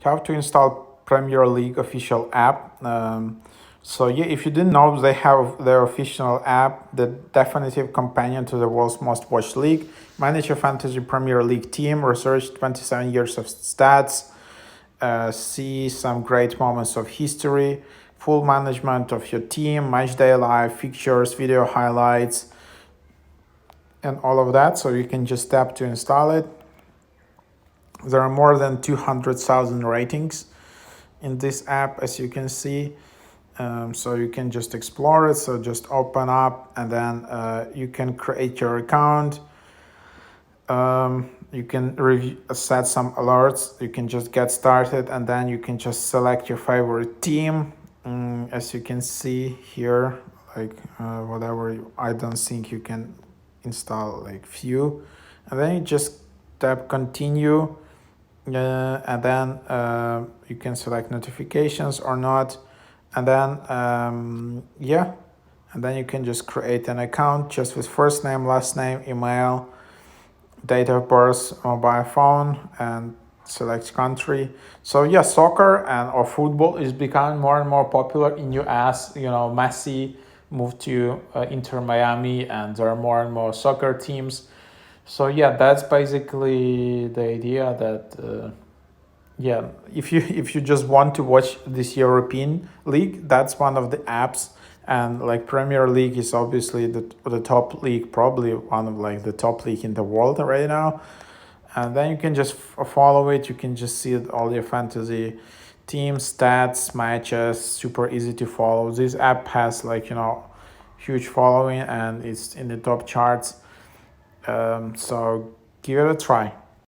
you have to install Premier League official app. So yeah, if you didn't know, they have their official app, the definitive companion to the world's most watched league. Manage your fantasy Premier League team, research 27 years of stats, see some great moments of history, full management of your team, match day live, fixtures, video highlights, and all of that. So you can just tap to install it. There are more than 200,000 ratings in this app, as you can see. So you can just explore it. So just open up, and then you can create your account. You can set some alerts. You can just get started, and then you can just select your favorite team. As you can see here, like whatever. I don't think you can install like few, and then you just tap continue, and then you can select notifications or not, and then yeah, and then you can just create an account just with first name, last name, email, date of birth, mobile phone, and select country. So yeah, soccer and or football is becoming more and more popular in US. Messi moved to Inter Miami, and there are more and more soccer teams. So yeah, that's basically the idea that yeah, if you just want to watch this European league, that's one of the apps. And like Premier League is obviously the top league, probably one of like the top league in the world right now. And then you can just follow it. You can just see all your fantasy teams, stats, matches. Super easy to follow. This app has like huge following, and it's in the top charts. So give it a try.